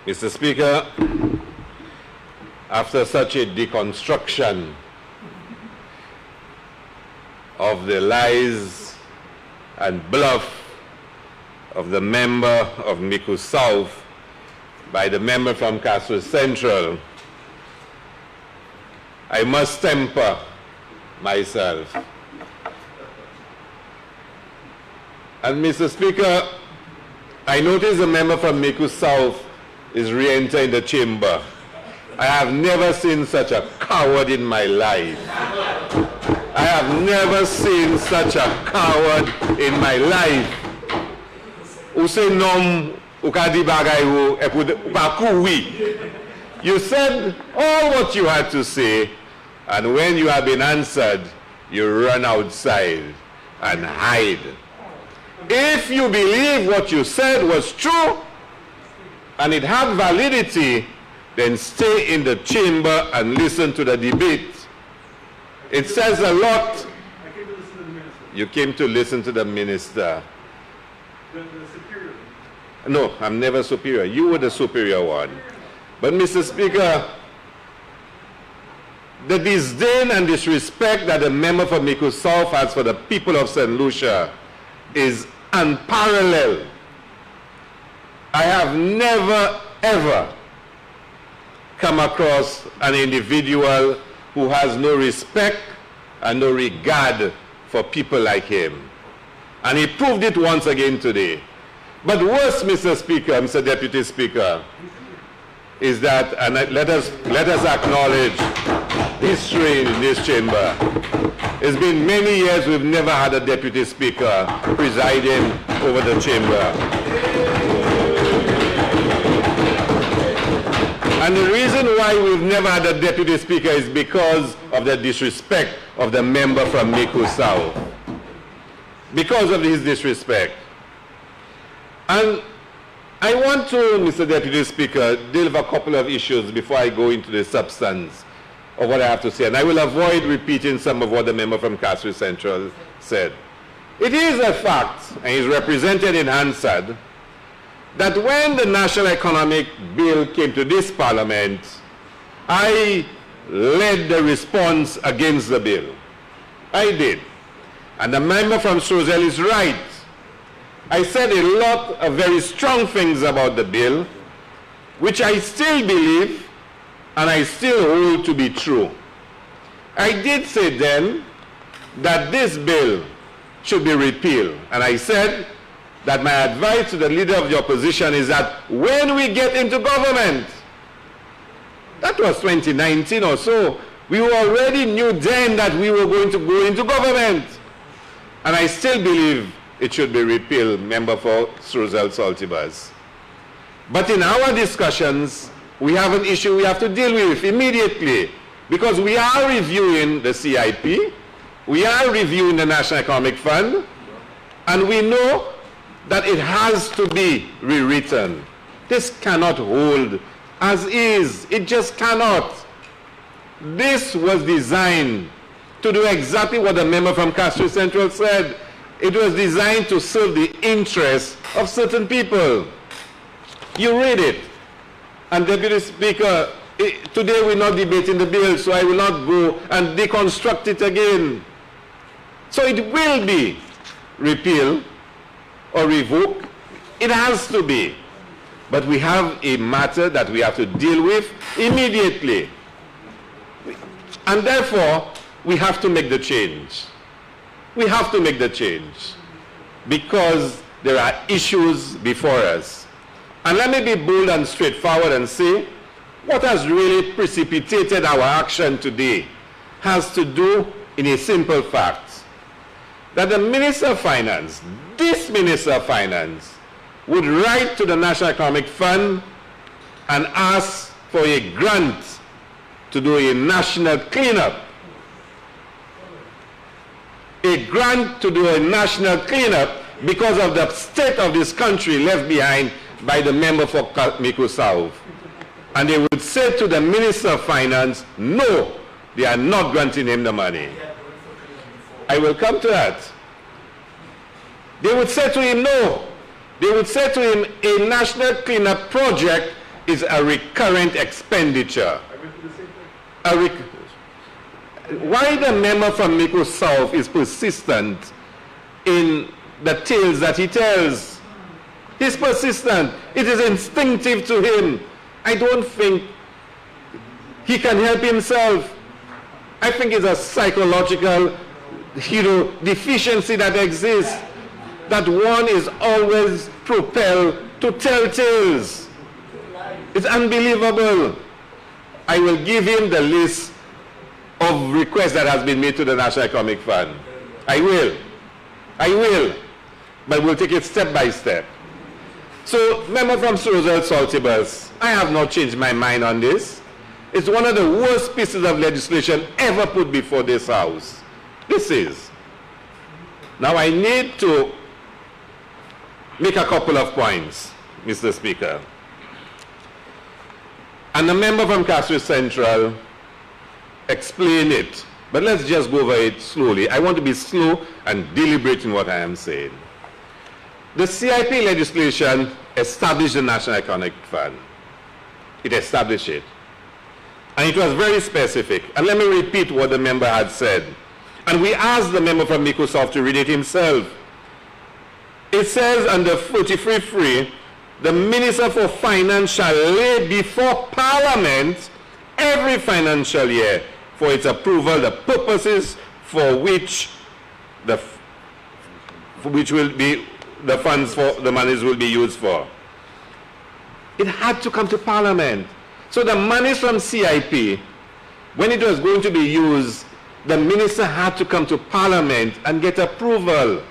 Mr. Speaker, after such a deconstruction of the lies and bluff of the member of Miku South by the member from Castro Central, I must temper myself. And Mr. Speaker, I notice the member from Miku South is re-entering the chamber. I have never seen such a coward in my life. I have never seen such a coward in my life. You said all what you had to say, and when you have been answered, you run outside and hide. If you believe what you said was true, and it had validity, then stay in the chamber and listen to the debate. It says a lot. I came to listen to the minister. You came to listen to the minister. The superior. No, I'm never superior. You were the superior one. But Mr. Speaker, the disdain and disrespect that the member for Miku South has for the people of St. Lucia is unparalleled. I have never, ever come across an individual who has no respect and no regard for people like him. And he proved it once again today. But worse, Mr. Speaker, Mr. Deputy Speaker, is that, and let us acknowledge history in this chamber. It's been many years we've never had a Deputy Speaker presiding over the chamber. And the reason why we've never had a Deputy Speaker is because of the disrespect of the member from Miku South. Because of his disrespect. And I want to, Mr. Deputy Speaker, deal with a couple of issues before I go into the substance of what I have to say. And I will avoid repeating some of what the member from Castro Central said. It is a fact, and is represented in Hansard, that when the National Economic Bill came to this Parliament, I led the response against the bill. I did. And the member from Strozel is right. I said a lot of very strong things about the bill, which I still believe and I still hold to be true. I did say then that this bill should be repealed. And I said that my advice to the leader of the opposition is that when we get into government, that was 2019 or so, we already knew then that we were going to go into government. And I still believe it should be repealed, member for Strozel Saltibus. But in our discussions, we have an issue we have to deal with immediately, because we are reviewing the CIP, we are reviewing the National Economic Fund, and we know that it has to be rewritten. This cannot hold as is. It just cannot. This was designed to do exactly what the member from Castro Central said. It was designed to serve the interests of certain people. You read it. And Deputy Speaker, today we're not debating the bill, so I will not go and deconstruct it again. So it will be repealed or revoked. It has to be. But we have a matter that we have to deal with immediately. And therefore, we have to make the change. We have to make the change because there are issues before us. And let me be bold and straightforward and say what has really precipitated our action today has to do in a simple fact that the Minister of Finance, this Minister of Finance, would write to the National Economic Fund and ask for a grant to do a national cleanup. A grant to do a national cleanup because of the state of this country left behind by the member for Miku South. And they would say to the Minister of Finance, no, they are not granting him the money. I will come to that. They would say to him, no. They would say to him, a national cleanup project is a recurrent expenditure. I went through the same thing. Why the member from Miko South is persistent in the tales that he tells? He's persistent. It is instinctive to him. I don't think he can help himself. I think it's a psychological, deficiency that exists, that one is always propelled to tell tales. It's unbelievable. I will give him the list of requests that has been made to the National Economic Fund. I will. But we'll take it step by step. So, member from Surrey Saltibus, I have not changed my mind on this. It's one of the worst pieces of legislation ever put before this House. This is. Now I need to make a couple of points, Mr. Speaker. And the member from Castro Central explain it, but let's just go over it slowly. I want to be slow and deliberate in what I am saying. The CIP legislation established the National Economic Fund. It established it. And it was very specific. And let me repeat what the member had said. And we asked the member from Miko South to read it himself. It says under 43.3, the Minister for Finance shall lay before Parliament every financial year for its approval the purposes for which the funds for the monies will be used for. It had to come to Parliament. So the monies from CIP, when it was going to be used, the minister had to come to Parliament and get approval.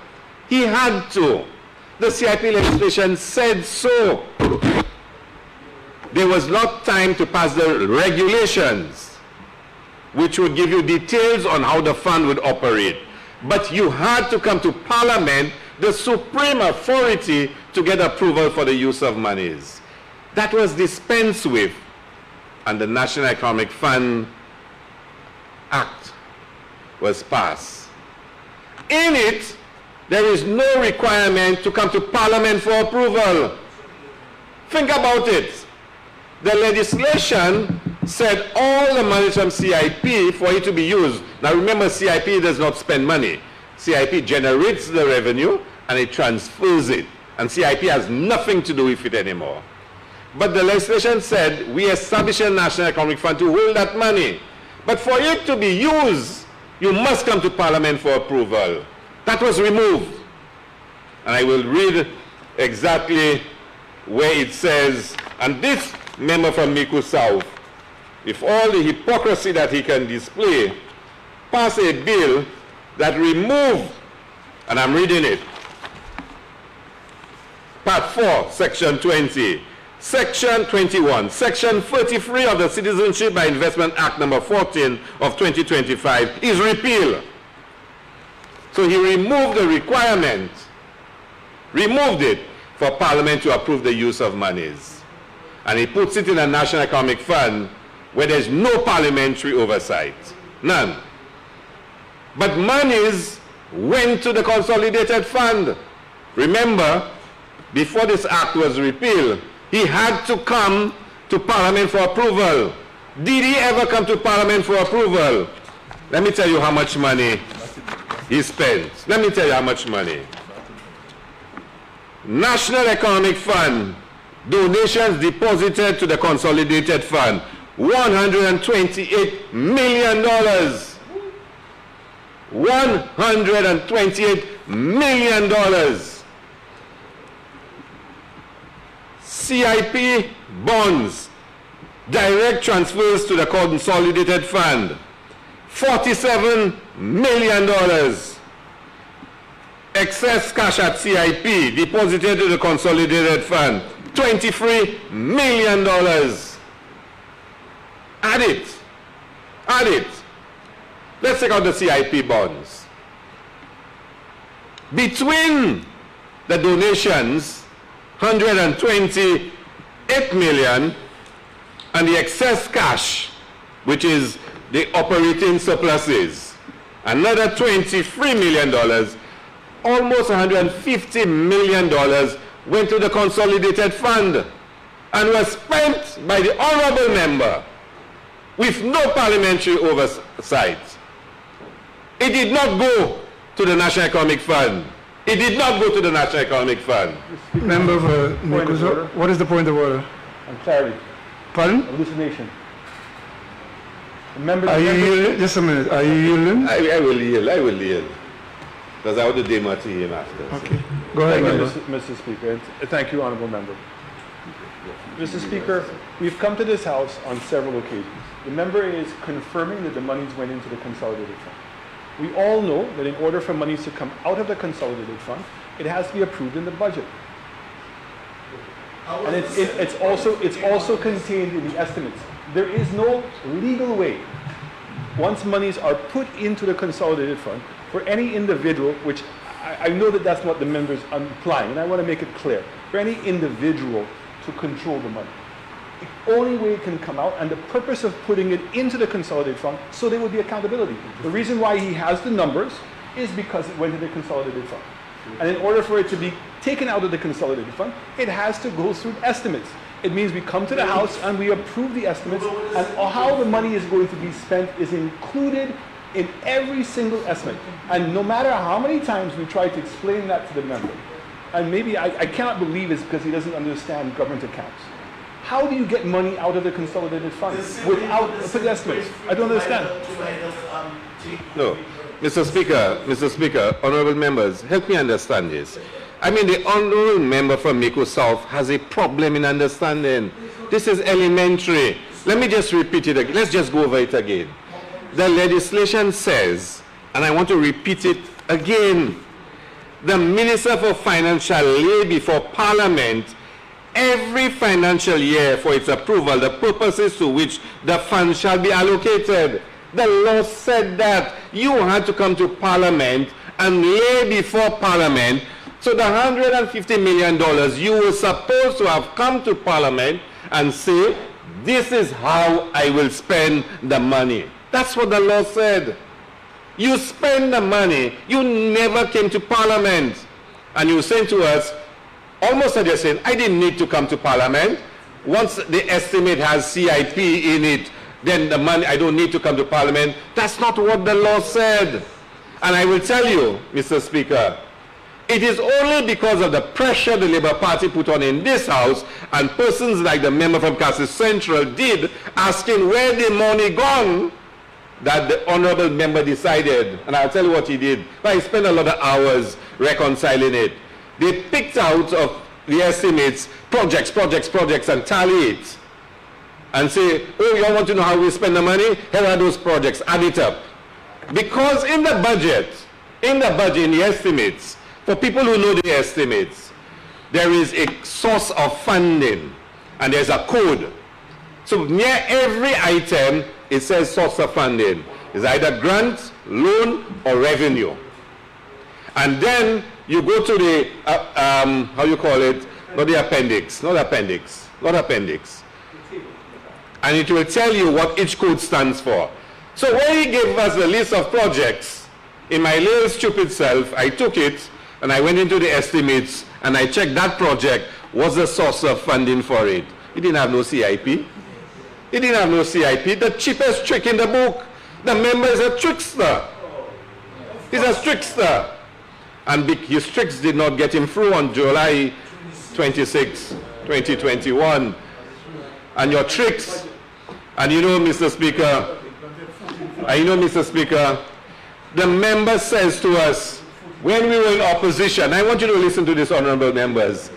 He had to. The CIP legislation said so. There was not time to pass the regulations, which would give you details on how the fund would operate. But you had to come to Parliament, the supreme authority, to get approval for the use of monies. That was dispensed with, and the National Economic Fund Act was passed. In it, there is no requirement to come to Parliament for approval. Think about it. The legislation said all the money from CIP for it to be used. Now remember, CIP does not spend money. CIP generates the revenue and it transfers it. And CIP has nothing to do with it anymore. But the legislation said we establish a National Economic Fund to hold that money. But for it to be used, you must come to Parliament for approval. That was removed. And I will read exactly where it says, and this member from Miko South, with all the hypocrisy that he can display, passed a bill that removed, and I'm reading it, Part 4, Section 20, Section 21, Section 33 of the Citizenship by Investment Act number 14 of 2025 is repealed. So he removed the requirement, removed it for Parliament to approve the use of monies. And he puts it in a National Economic Fund where there's no parliamentary oversight. None. But monies went to the Consolidated Fund. Remember, before this act was repealed, he had to come to Parliament for approval. Did he ever come to Parliament for approval? Let me tell you how much money he spent. Let me tell you how much money. National Economic Fund, donations deposited to the Consolidated Fund, $128 million. $128 million. CIP bonds, direct transfers to the Consolidated Fund, $47 million. Excess cash at CIP deposited to the Consolidated Fund, $23 million. Add it. Add it. Let's take out the CIP bonds. Between the donations, $128 million, and the excess cash, which is the operating surpluses, another $23 million, almost $150 million went to the Consolidated Fund. and was spent by the honorable member with no parliamentary oversight. It did not go to the National Economic Fund. It did not go to the National Economic Fund. Member for Mekusaw, what is the point of order? On clarity. Pardon? Hallucination. Remember, Are you yielding? Just a minute. Are you yielding? I will yield. I will yield. Because I want to defer to him after. Okay. Go ahead, member. Mr. Speaker. And thank you, Honourable Member. Mr. Speaker, we've come to this House on several occasions. The member is confirming that the monies went into the Consolidated Fund. We all know that in order for monies to come out of the Consolidated Fund, it has to be approved in the budget. And it's also contained in the estimates. There is no legal way, once monies are put into the Consolidated Fund, for any individual, which I know that that's what the member's implying, and I want to make it clear, for any individual to control the money. The only way it can come out, and the purpose of putting it into the Consolidated Fund, so there would be accountability. The reason why he has the numbers is because it went to the Consolidated Fund. And in order for it to be taken out of the Consolidated Fund, it has to go through estimates. It means we come to the House and we approve the estimates, and how the money is going to be spent is included in every single estimate. And no matter how many times we try to explain that to the member, and maybe I cannot believe it's because he doesn't understand government accounts. How do you get money out of the Consolidated Fund without the estimates? I don't understand. No. Mr. Speaker, honorable members, help me understand this. I mean, the honorable member from Meko South has a problem in understanding. This is elementary. Let me just repeat it again. Let's just go over it again. The legislation says, and I want to repeat it again, the Minister for Finance shall lay before Parliament every financial year for its approval the purposes to which the funds shall be allocated. The law said that you had to come to Parliament and lay before Parliament. So the $150 million, you were supposed to have come to Parliament and say, this is how I will spend the money. That's what the law said. You spend the money. You never came to Parliament. And you saying to us, almost as you're saying, I didn't need to come to Parliament. Once the estimate has CIP in it, then the money, I don't need to come to Parliament. That's not what the law said. And I will tell you, Mr. Speaker, it is only because of the pressure the Labour Party put on in this House and persons like the member from Cassis Central did, asking where the money gone, that the honourable member decided, and I'll tell you what he did. But he spent a lot of hours reconciling it. They picked out of the estimates projects, and tally it. And say, oh, you all want to know how we spend the money? Here are those projects, add it up. Because in the budget, in the estimates, for people who know the estimates, there is a source of funding, and there's a code. So near every item, it says source of funding. It's either grant, loan, or revenue. And then you go to the, how you call it, not the appendix, not appendix. And it will tell you what each code stands for. So when he gave us the list of projects, in my little stupid self, I took it, and I went into the estimates, and I checked that project was the source of funding for it. He didn't have no CIP. He didn't have no CIP. The cheapest trick in the book. The member is a trickster. He's a trickster. And his tricks did not get him through on July 26, 2021. And your tricks, and you know, Mr. Speaker, the member says to us, when we were in opposition, I want you to listen to this, honorable members.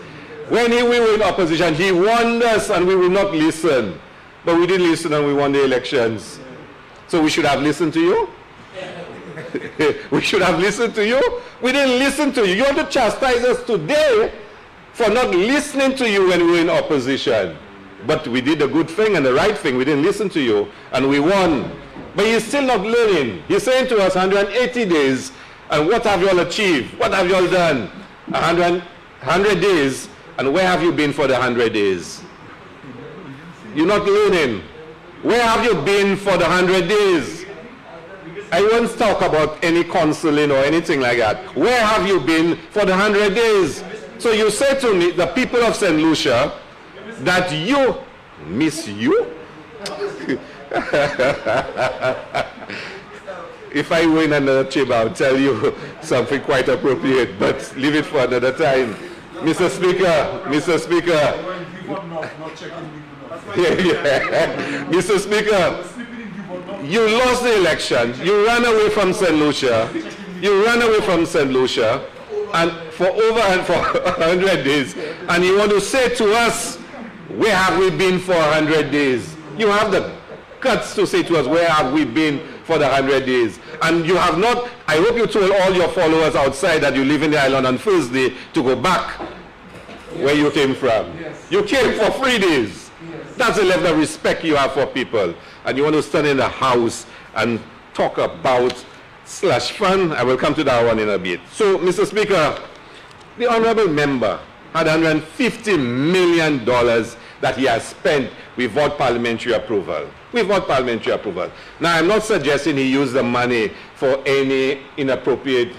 When we were in opposition, he warned us and we would not listen. But we didn't listen and we won the elections. So we should have listened to you? We should have listened to you? We didn't listen to you. You want to chastise us today for not listening to you when we were in opposition. But we did the good thing and the right thing. We didn't listen to you and we won. But he's still not learning. He's saying to us 180 days, and what have you all achieved? What have you all done? 100 days, and where have you been for the 100 days? You're not learning. Where have you been for the 100 days? I won't talk about any counseling or anything like that. Where have you been for the 100 days? So you say to me, the people of St. Lucia, that you, miss you? If I were in another chamber, I would tell you something quite appropriate, but leave it for another time. Mr. Speaker, Mr. Speaker. Mr. Speaker, you lost the election. You ran away from St. Lucia. You ran away from St. Lucia and for over 100 days. And you want to say to us, where have we been for 100 days? You have the guts to say to us, where have we been for the 100 days? And you have not, I hope you told all your followers outside that you live in the island on Thursday to go back where you came from. Yes. You came for 3 days. Yes. That's the level of respect you have for people. And you want to stand in the house and talk about slush fund. I will come to that one in a bit. So, Mr. Speaker, the honorable member had $150 million that he has spent without parliamentary approval. Without parliamentary approval. Now, I'm not suggesting he used the money for any inappropriate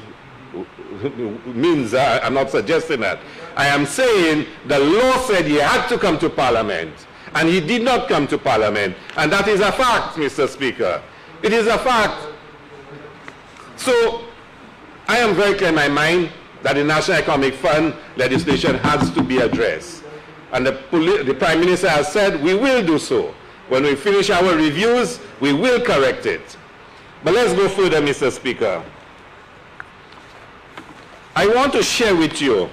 means. I'm not suggesting that. I am saying the law said he had to come to Parliament, and he did not come to Parliament. And that is a fact, Mr. Speaker. It is a fact. So, I am very clear in my mind that the National Economic Fund legislation has to be addressed. And the Prime Minister has said we will do so. When we finish our reviews, we will correct it. But let's go further, Mr. Speaker. I want to share with you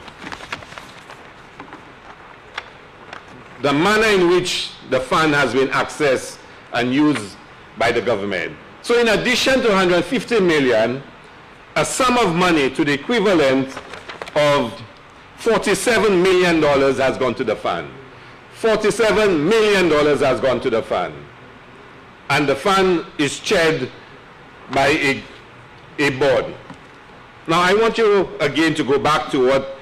the manner in which the fund has been accessed and used by the government. So in addition to 150 million, a sum of money to the equivalent of $47 million has gone to the fund. $47 million has gone to the fund. And the fund is chaired by a board. Now I want you again to go back to what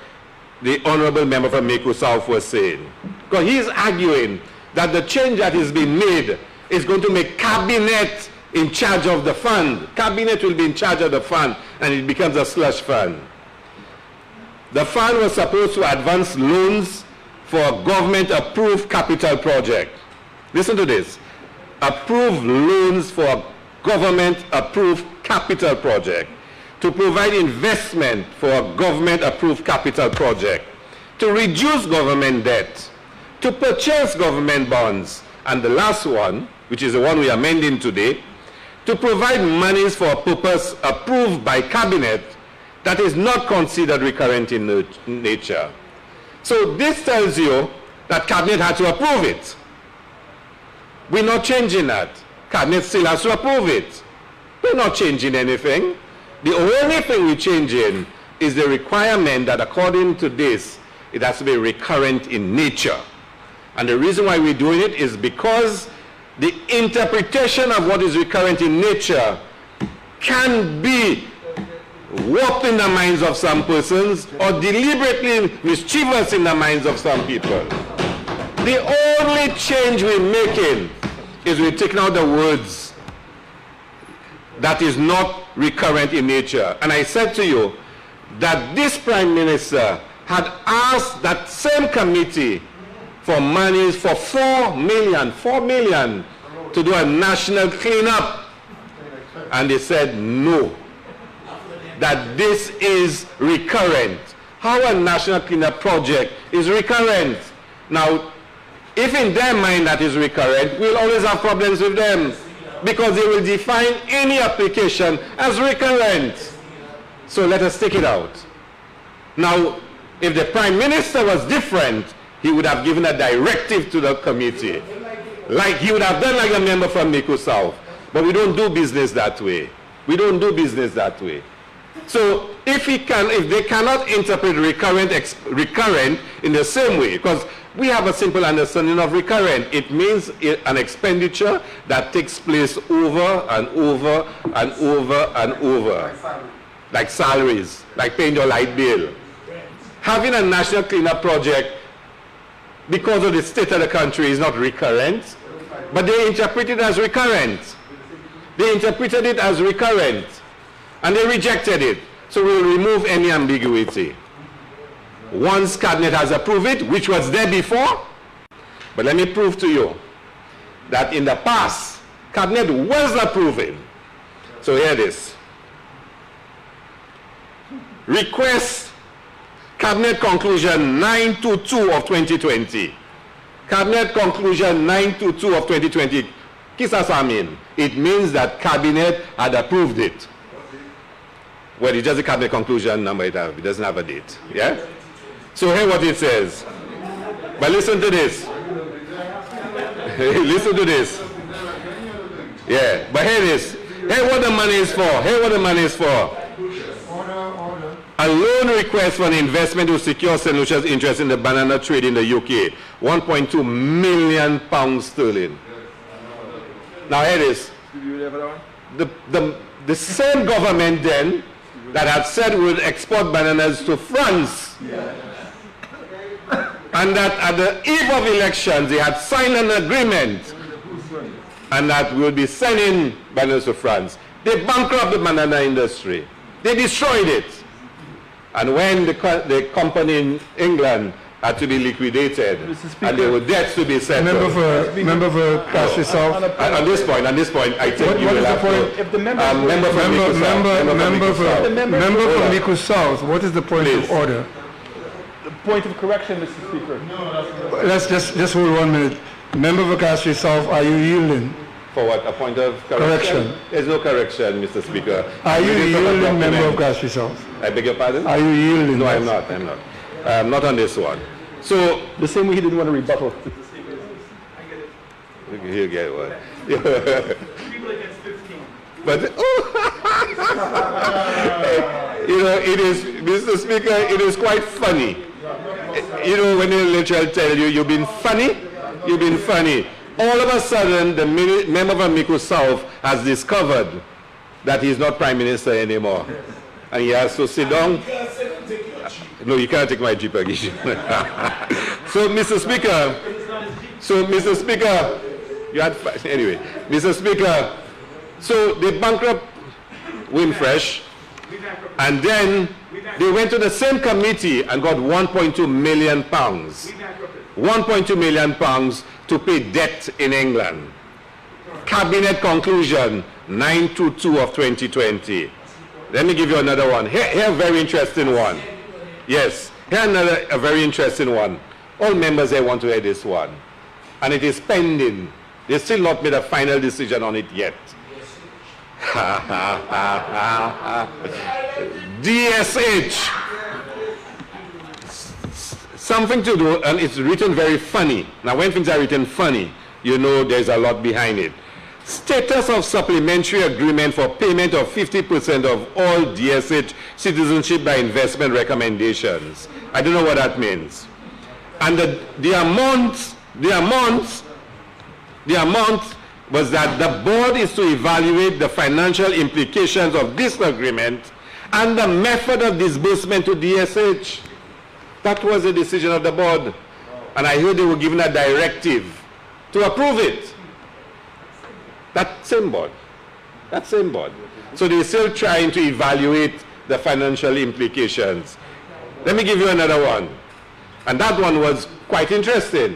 the honorable member from Mako South was saying. Because he is arguing that the change that is being made is going to make cabinet in charge of the fund. Cabinet will be in charge of the fund and it becomes a slush fund. The fund was supposed to advance loans for a government-approved capital project. Listen to this. Approved loans for a government-approved capital project. To provide investment for a government-approved capital project. To reduce government debt. To purchase government bonds. And the last one, which is the one we are amending today, to provide monies for a purpose approved by cabinet that is not considered recurrent in nature. So this tells you that cabinet had to approve it. We're not changing that. Cabinet still has to approve it. We're not changing anything. The only thing we're changing is the requirement that according to this, it has to be recurrent in nature. And the reason why we're doing it is because the interpretation of what is recurrent in nature can be warped in the minds of some persons or deliberately mischievous in the minds of some people. The only change we're making is we're taking out the words that is not recurrent in nature. And I said to you that this Prime Minister had asked that same committee for monies for $4 million to do a national cleanup. And they said no, that this is recurrent. How a national cleanup project is recurrent? Now, if in their mind that is recurrent, we'll always have problems with them because they will define any application as recurrent. So let us take it out. Now, if the Prime Minister was different, he would have given a directive to the committee. Like he would have done like a member from Mako South. But we don't do business that way. We don't do business that way. So if they cannot interpret recurrent in the same way, because we have a simple understanding of recurrent. It means an expenditure that takes place over and over and over and over. Like salaries, like paying your light bill. Having a national cleanup project, because of the state of the country, is not recurrent, but they interpret it as recurrent. They interpreted it as recurrent, and they rejected it. So we'll remove any ambiguity. Once Cabinet has approved it, which was there before, But let me prove to you that in the past, Cabinet was approving. So here it is. Request Cabinet Conclusion 922 of 2020. Cabinet Conclusion 922 of 2020. Kisa sa mean? It means that Cabinet had approved it. Well, it's just a Cabinet Conclusion number. It doesn't have a date. Yeah? So hear what it says. But listen to this. Listen to this. Yeah, but here it is. Here what the money is for. Here what the money is for. A loan request for an investment to secure St. Lucia's interest in the banana trade in the UK. 1.2 million pounds sterling. Now here it is. The same government then that had said we would export bananas to France. And that at the eve of elections they had signed an agreement and that we would be sending bananas to France. They bankrupted the banana industry. They destroyed it. And when the company in England had to be liquidated and there were debts to be settled. Member for Castle South. At this point, I think you will have to. If the member for Miku South, what is the point of order? The point of correction, Mr. Speaker. Let's just hold 1 minute. Member for Castle South, are you yielding? For what? A point of correction? There's no correction, Mr. Speaker. Are you yielding, member of Castle South? I beg your pardon? Are you yielding? No, I'm not. Not on this one. So, the same way he didn't want to rebuttal. He'll get one. People against 15. But, you know, it is, Mr. Speaker, it is quite funny. You know, when the literal tell you, you've been funny. All of a sudden, the member from Miku South has discovered that he's not Prime Minister anymore. And he has to sit down. No, you can't take my Jeep again. So, Mr. Speaker, you had, anyway, Mr. Speaker, so they bankrupt Winfresh, and then they went to the same committee and got 1.2 million pounds. 1.2 million pounds to pay debt in England. Cabinet Conclusion 922 of 2020. Let me give you another one. Here a very interesting one. Yes, here a very interesting one. All members here want to hear this one. And it is pending. They still not made a final decision on it yet. DSH. Something to do, and it's written very funny. Now, when things are written funny, you know there's a lot behind it. Status of supplementary agreement for payment of 50% of all DSH citizenship by investment recommendations. I don't know what that means. And the amount was that the board is to evaluate the financial implications of this agreement and the method of disbursement to DSH. That was the decision of the board. And I heard they were given a directive to approve it. That same board. So they're still trying to evaluate the financial implications. Let me give you another one. And that one was quite interesting.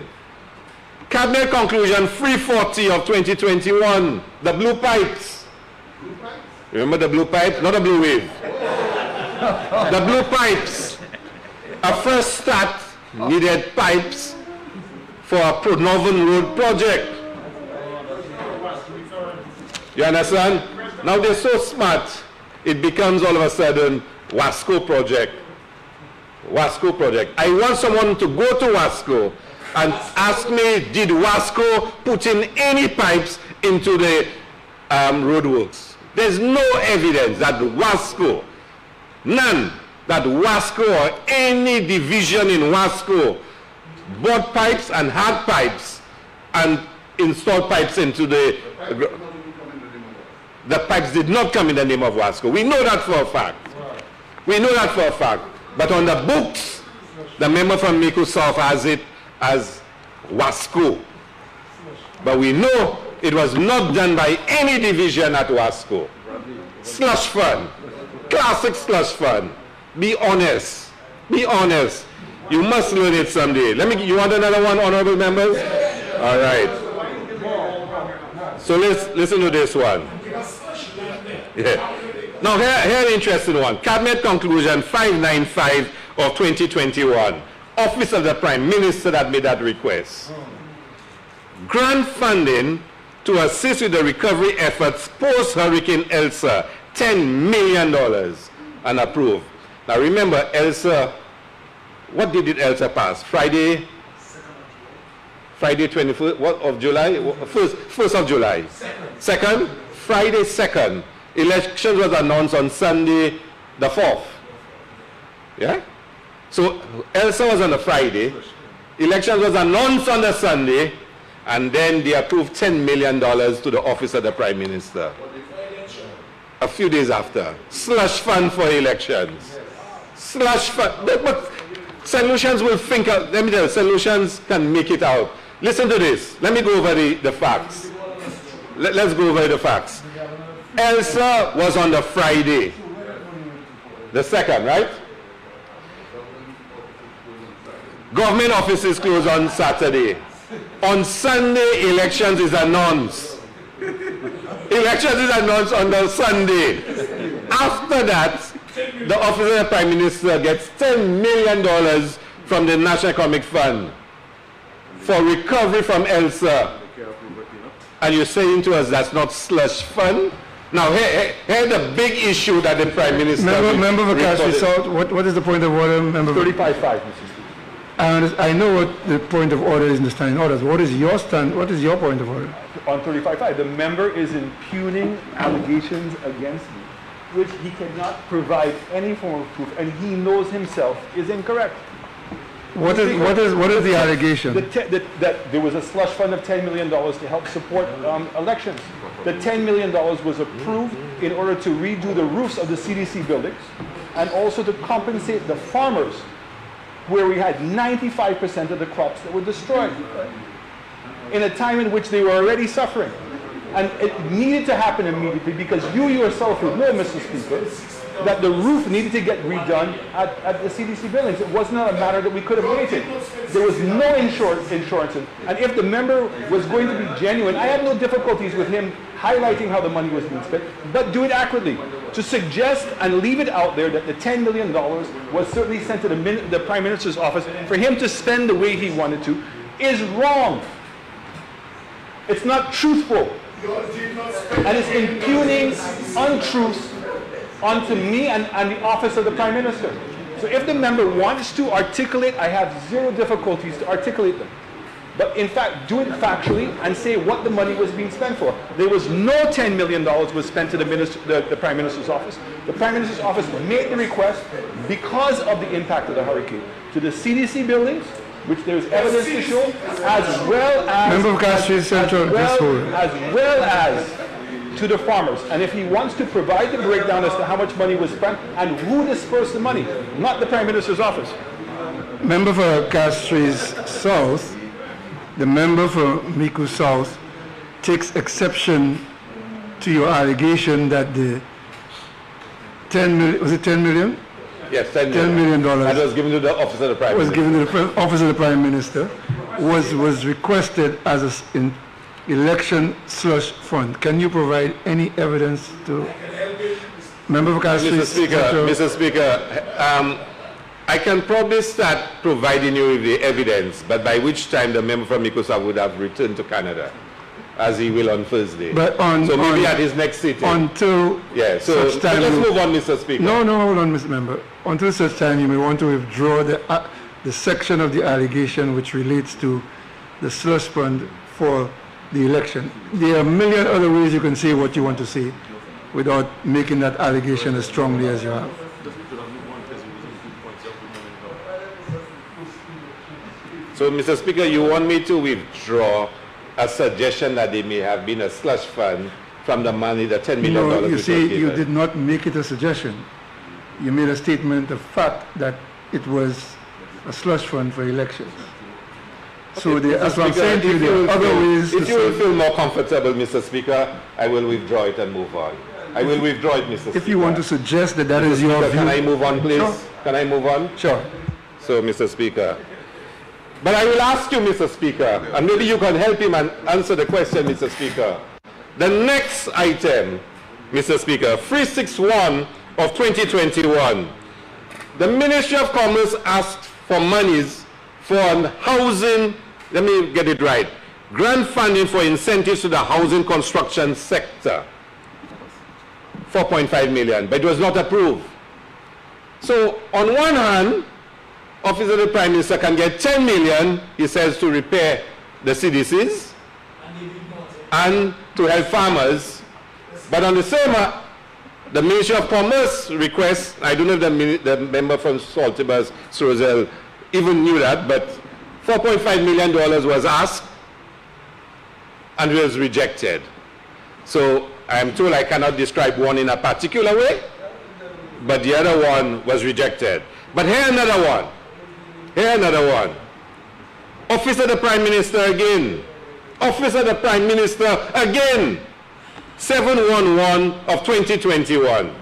Cabinet Conclusion 340 of 2021, the blue pipes. Remember the blue pipe? Not a blue wave. The blue pipes. A first start needed pipes for a Northern Road project. You understand? Now they're so smart, it becomes all of a sudden Wasco project. I want someone to go to Wasco and ask me, did Wasco put in any pipes into the roadworks? There's no evidence that Wasco, none, that Wasco or any division in Wasco bought pipes and had pipes and installed pipes into the pipes did not come in the name of Wasco. We know that for a fact. But on the books, the member from Miku South has it as Wasco. But we know it was not done by any division at Wasco. Slush fund. Classic slush fund. Be honest. You must learn it someday. You want another one, honorable members? All right. So let's listen to this one. Yeah. Now here an interesting one. Cabinet Conclusion 595 of 2021. Office of the Prime Minister that made that request. Grant funding to assist with the recovery efforts post-Hurricane Elsa, $10 million, and approved. Now remember, Elsa, what did Elsa pass? Friday 21st of July? 1st of July. Second? Friday 2nd. Elections was announced on Sunday the 4th. Yeah? So Elsa was on a Friday. Elections was announced on the Sunday. And then they approved $10 million to the office of the Prime Minister. A few days after. Slush fund for elections. Slush fund. But solutions will think out. Let me tell you, solutions can make it out. Listen to this. Let me go over the facts. Let's go over the facts. Elsa was on the Friday. The 2nd, right? Government offices closed on Saturday. On Sunday, elections is announced. Elections is announced on the Sunday. After that, the office of the Prime Minister gets $10 million from the National Economic Fund for recovery from Elsa. And you're saying to us that's not slush fund? Now, here the big issue that the Prime Minister... Member of Castry South, what is the point of order, Member? 35-5, Mr. Speaker. I know what the point of order is in the standing orders. What is your your point of order? On 35-5, the member is impugning allegations against me, which he cannot provide any form of proof, and he knows himself is incorrect. What is the allegation? That there was a slush fund of $10 million to help support elections. The $10 million was approved in order to redo the roofs of the CDC buildings and also to compensate the farmers where we had 95% of the crops that were destroyed in a time in which they were already suffering. And it needed to happen immediately because you yourself would know, Mr. Speaker, that the roof needed to get redone at the CDC buildings. It was not a matter that we could have waited. There was no insurance. And if the member was going to be genuine, I have no difficulties with him highlighting how the money was being spent, but do it accurately. To suggest and leave it out there that the $10 million was certainly sent to the Prime Minister's office for him to spend the way he wanted to is wrong. It's not truthful. And it's impugning untruths onto me and the office of the Prime Minister. So if the member wants to articulate, I have zero difficulties to articulate them. But in fact, do it factually and say what the money was being spent for. There was no $10 million was spent to the Prime Minister's office. The Prime Minister's office made the request because of the impact of the hurricane to the CDC buildings, which there's evidence to show, as well as to the farmers. And if he wants to provide the breakdown as to how much money was spent and who dispersed the money, not the Prime Minister's office. Member for Castries South, the member for Miku South takes exception to your allegation that the 10 million, was it 10 million? Yes, $10 million. That was given to the office of the Prime Minister. Was given to the office of the Prime Minister, was requested as an election slush fund. Can you provide any evidence to member for Castries? Mr. Speaker, I can probably start providing you with the evidence, but by which time the member from Mikosa would have returned to Canada, as he will on Thursday. But so maybe at his next sitting. Until such time. Let's move on, Mr. Speaker. No, hold on, Mr. Member. Until such time, you may want to withdraw the section of the allegation which relates to the slush fund for the election. There are a million other ways you can say what you want to say without making that allegation as strongly as you have. So, Mr. Speaker, you want me to withdraw a suggestion that there may have been a slush fund from the money, the $10 million? No, you see, you did not make it a suggestion. You made a statement of fact that it was a slush fund for elections. So as I'm saying to you, there are other ways. If you will feel more comfortable, Mr. Speaker, I will withdraw it and move on. I will withdraw it, Mr. Speaker. If you want to suggest that that is your view. Can I move on, please? Sure. Can I move on? Sure. So, Mr. Speaker, But I will ask you, Mr. Speaker, and maybe you can help him and answer the question, Mr. Speaker. The next item, Mr. Speaker, 361 of 2021. The Ministry of Commerce asked for monies for housing, let me get it right, grant funding for incentives to the housing construction sector. 4.5 million, but it was not approved. So on one hand, Office of the Prime Minister can get 10 million, he says, to repair the CDCs and to help farmers. But on the same, the Ministry of Commerce requests, I don't know if the member from Saltibus, Srozel, even knew that, but $4.5 million was asked and was rejected. So I am told I cannot describe one in a particular way, but the other one was rejected. But here another one. Here another one. Office of the Prime Minister again. Office of the Prime Minister again. 711 of 2021.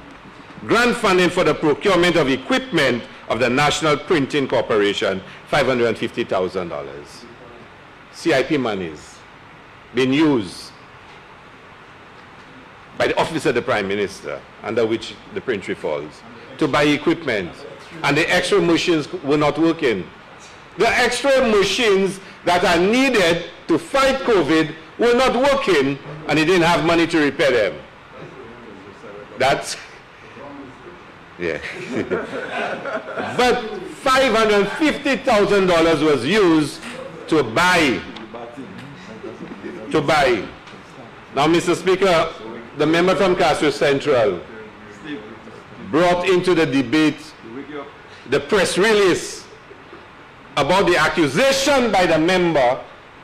Grant funding for the procurement of equipment of the National Printing Corporation, $550,000. CIP monies being used by the Office of the Prime Minister, under which the printery falls, to buy equipment. And the extra machines were not working. The extra machines that are needed to fight COVID were not working, and he didn't have money to repair them. That's, yeah. But $550,000 was used to buy. Now, Mr. Speaker, the member from Castro Central brought into the debate the press release about the accusation by the member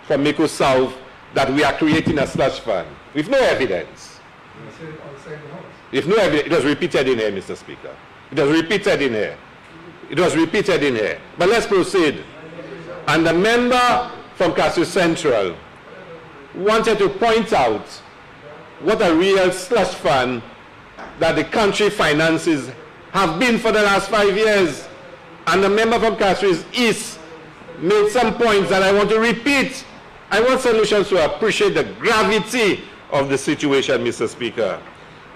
from Mico South that we are creating a slush fund with no evidence. With no evidence. It was repeated in here, Mr. Speaker. It was repeated in here. It was repeated in here. But let's proceed. And the member from Castro Central wanted to point out what a real slush fund that the country finances have been for the last 5 years. And the member from Castro East made some points that I want to repeat. I want solutions to appreciate the gravity of the situation, Mr. Speaker.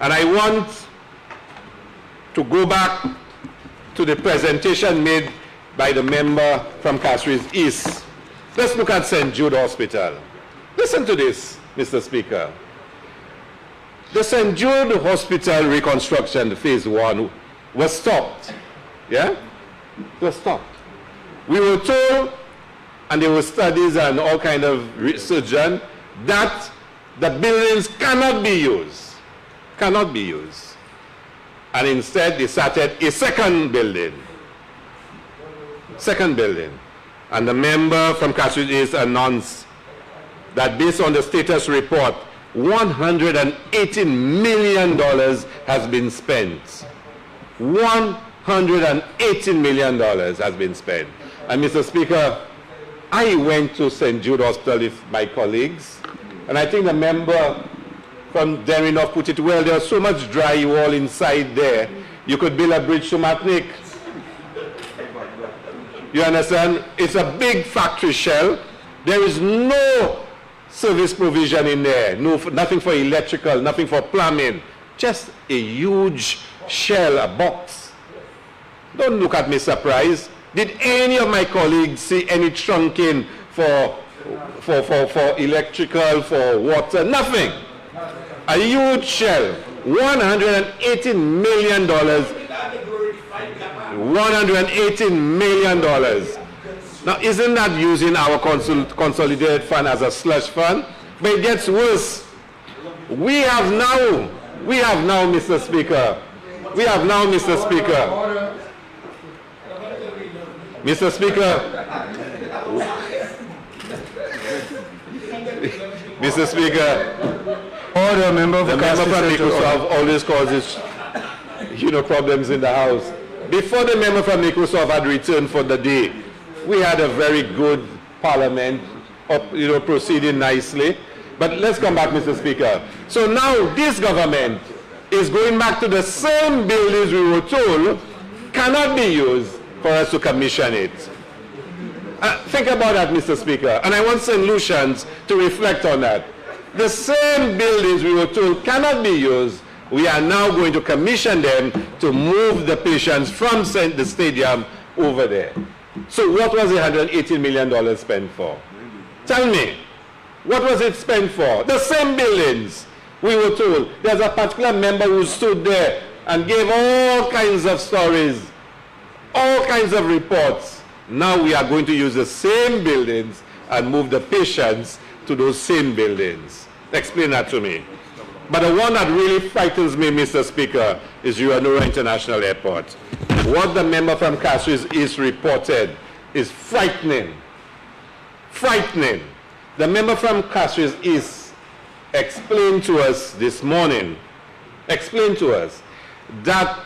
And I want to go back to the presentation made by the member from Castro East. Let's look at St. Jude Hospital. Listen to this, Mr. Speaker. The St. Jude Hospital reconstruction, phase 1, was stopped. Yeah? It was stopped. We were told, and there were studies and all kind of research done, that the buildings cannot be used. Cannot be used. And instead, they started a second building. Second building. And the member from Castro East announced that based on the status report, $118 million has been spent. $118 million has been spent. And Mr. Speaker, I went to St. Jude Hospital with my colleagues, and I think the member from Derrinoff put it well. There's so much drywall inside there, you could build a bridge to Matnik. You understand? It's a big factory shell. There is no service provision in there, nothing for electrical, nothing for plumbing, just a huge shell, a box. Don't look at me surprised. Did any of my colleagues see any trunking for electrical, for water? Nothing. A huge shell. $118 million. $118 million. Now, isn't that using our consolidated fund as a slush fund? But it gets worse. We have now, Mr. Speaker, Mr. Speaker, Mr. Speaker, Order, member the member from Microsoft always causes, problems in the House. Before the member from Microsoft had returned for the day, we had a very good parliament, proceeding nicely. But let's come back, Mr. Speaker. So now this government is going back to the same buildings we were told cannot be used for us to commission it. Think about that, Mr. Speaker, and I want St. Lucians to reflect on that. The same buildings we were told cannot be used, we are now going to commission them to move the patients from the stadium over there. So what was the $118 million spent for? Tell me, what was it spent for? The same buildings, we were told. There's a particular member who stood there and gave all kinds of stories, all kinds of reports. Now we are going to use the same buildings and move the patients to those same buildings. Explain that to me. But the one that really frightens me, Mr. Speaker, is Uranura International Airport. What the member from Castries East reported is frightening. Frightening. The member from Castries East explained to us this morning, that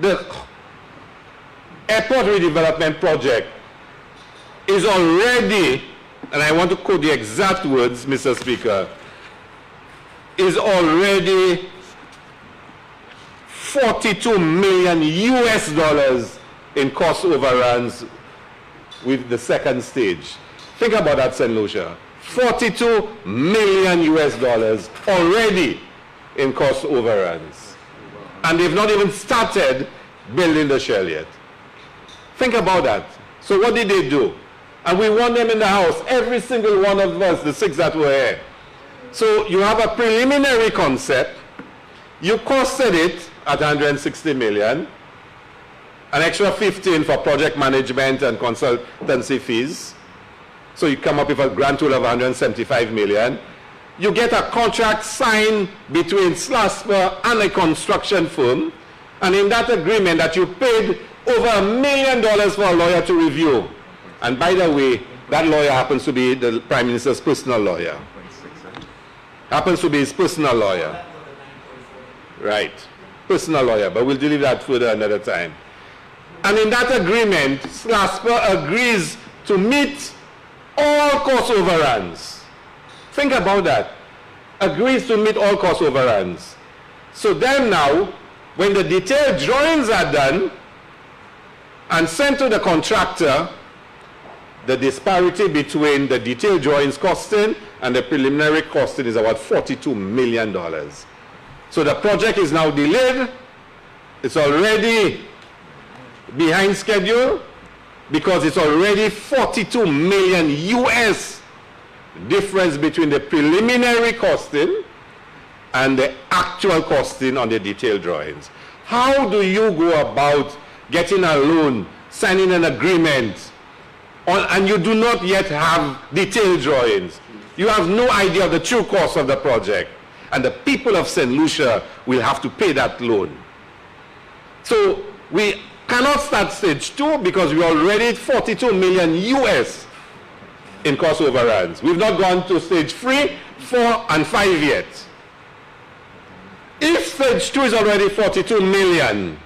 the airport redevelopment project is already, and I want to quote the exact words, Mr. Speaker, is already $42 million US in cost overruns with the second stage. Think about that, St. Lucia. $42 million US already in cost overruns. And they've not even started building the shell yet. Think about that. So what did they do? And we want them in the house, every single one of us, the 6 that were here. So you have a preliminary concept. You costed it at $160 million, an extra 15 for project management and consultancy fees. So you come up with a grand total of $175 million. You get a contract signed between SLASPA and a construction firm. And in that agreement that you paid over $1 million for a lawyer to review. And by the way, that lawyer happens to be the Prime Minister's personal lawyer. Happens to be his personal lawyer. Right. Personal lawyer, but we'll deal with that further another time. And in that agreement, SLASPA agrees to meet all cost overruns. Think about that. Agrees to meet all cost overruns. So then now, when the detailed drawings are done and sent to the contractor, the disparity between the detailed drawings costing and the preliminary costing is about $42 million. So the project is now delayed. It's already behind schedule because it's already $42 million US difference between the preliminary costing and the actual costing on the detailed drawings. How do you go about getting a loan, signing an agreement, and you do not yet have detailed drawings? You have no idea of the true cost of the project. And the people of St. Lucia will have to pay that loan. So we cannot start stage 2 because we are already at $42 million US in cost overruns. We've not gone to stage 3, 4, and 5 yet. If stage 2 is already $42 million,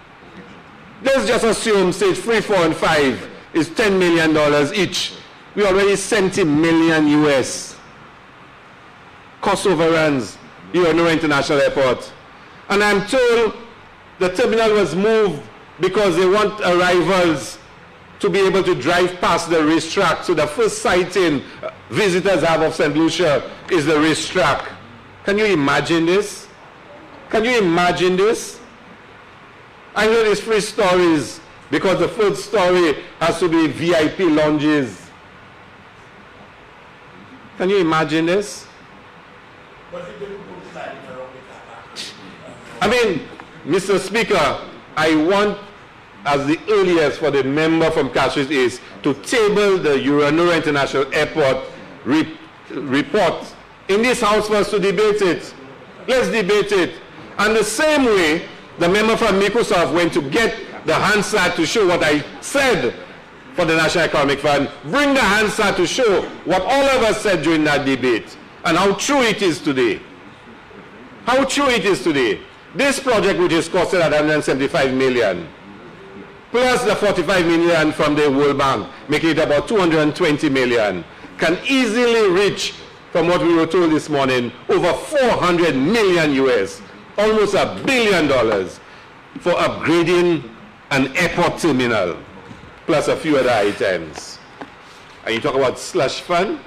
let's just assume stage 3, 4, and 5 is $10 million each. We already $70 million US. Cost overruns, Uranura International Airport. And I'm told the terminal was moved because they want arrivals to be able to drive past the racetrack. So the first sighting visitors have of St. Lucia is the racetrack. Can you imagine this? Can you imagine this? I heard these 3 stories because the first story has to be VIP lounges. Can you imagine this? I mean, Mr. Speaker, I want as the earliest for the member from Castries East to table the Uranura International Airport report in this house for us to debate it. Let's debate it. And the same way, the member from Microsoft went to get the Hansard to show what I said for the National Economic Fund. Bring the Hansard to show what all of us said during that debate and how true it is today. How true it is today. This project, which is costed at $175 million, plus the $45 million from the World Bank, making it about $220 million, can easily reach, from what we were told this morning, over $400 million US, almost $1 billion for upgrading an airport terminal, plus a few other items. And you talk about slush fund.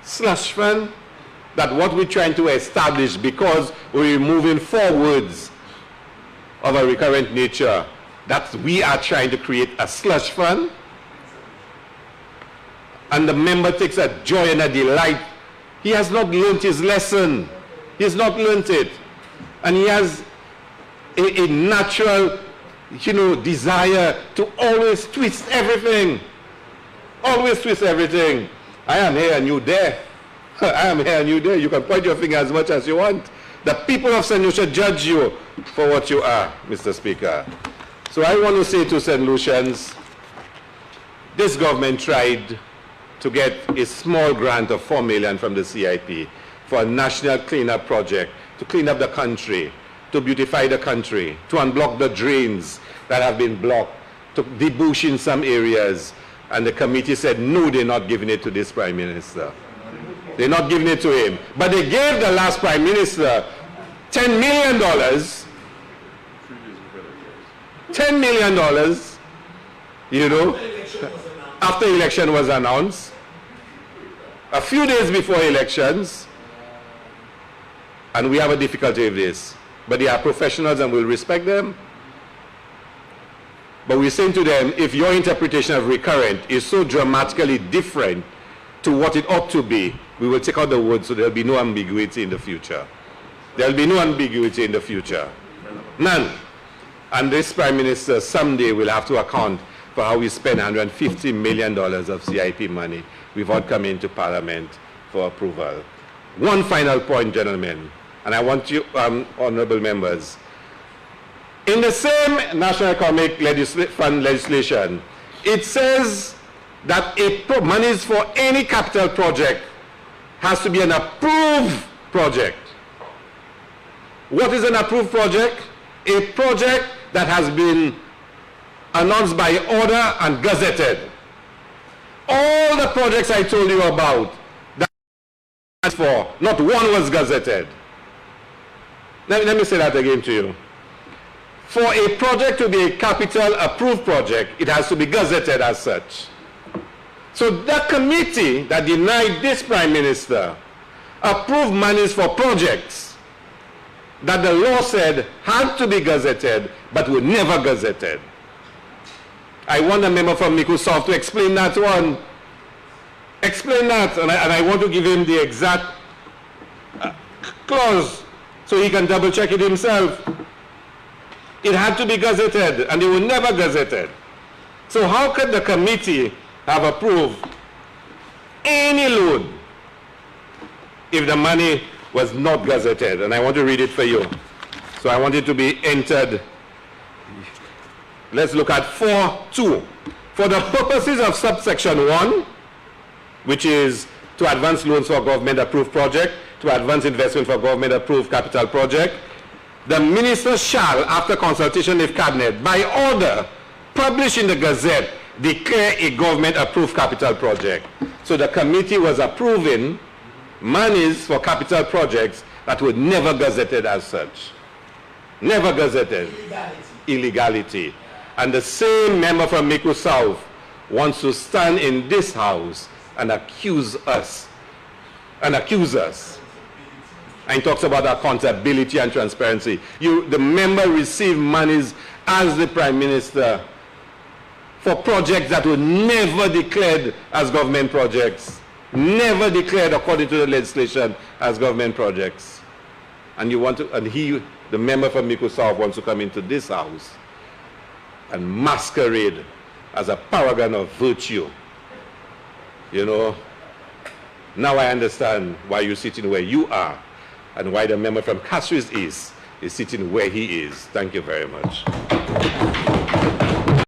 Slush fund, that what we're trying to establish, because we're moving forwards of a recurrent nature, that we are trying to create a slush fund. And the member takes a joy and a delight. He has not learnt his lesson. He has not learnt it. And he has a natural, desire to always twist everything. Always twist everything. I am here and you there. I am here and you there. You can point your finger as much as you want. The people of St. Lucia judge you for what you are, Mr. Speaker. So I want to say to St. Lucians, this government tried to get a small grant of $4 million from the CIP for a national cleanup project to clean up the country, to beautify the country, to unblock the drains that have been blocked, to debush in some areas. And the committee said, no, they're not giving it to this Prime Minister. They're not giving it to him. But they gave the last Prime Minister $10 million. $10 million, after election was announced, a few days before elections, and we have a difficulty with this. But they are professionals and we'll respect them. But we're saying to them, if your interpretation of recurrent is so dramatically different to what it ought to be, we will take out the word so there'll be no ambiguity in the future. There'll be no ambiguity in the future. None. And this Prime Minister someday will have to account for how we spend $150 million of CIP money without coming to Parliament for approval. One final point, gentlemen, and I want you, honorable members. In the same National Economic Fund legislation, it says that monies for any capital project has to be an approved project. What is an approved project? A project that has been announced by order and gazetted. All the projects I told you about, that for, not one was gazetted. Let me say that again to you. For a project to be a capital approved project, it has to be gazetted as such. So that committee that denied this Prime Minister approved monies for projects that the law said had to be gazetted but were never gazetted. I want a member from Miku South to explain that one. Explain that, and I want to give him the exact clause so he can double check it himself. It had to be gazetted, and they were never gazetted. So how could the committee have approved any loan if the money was not gazetted? And I want to read it for you. So I want it to be entered. Let's look at 4.2. For the purposes of subsection 1, which is to advance loans for government-approved project, to advance investment for government-approved capital project, the minister shall, after consultation with cabinet, by order, publish in the Gazette, declare a government-approved capital project. So the committee was approving monies for capital projects that were never gazetted as such. Never gazetted. Illegality. And the same member from Miku South wants to stand in this house and accuse us. And talks about accountability and transparency. The member received monies as the Prime Minister for projects that were never declared as government projects. Never declared according to the legislation as government projects. And the member from Miku South wants to come into this house and masquerade as a paragon of virtue. Now I understand why you're sitting where you are and why the member from Castries East is sitting where he is. Thank you very much.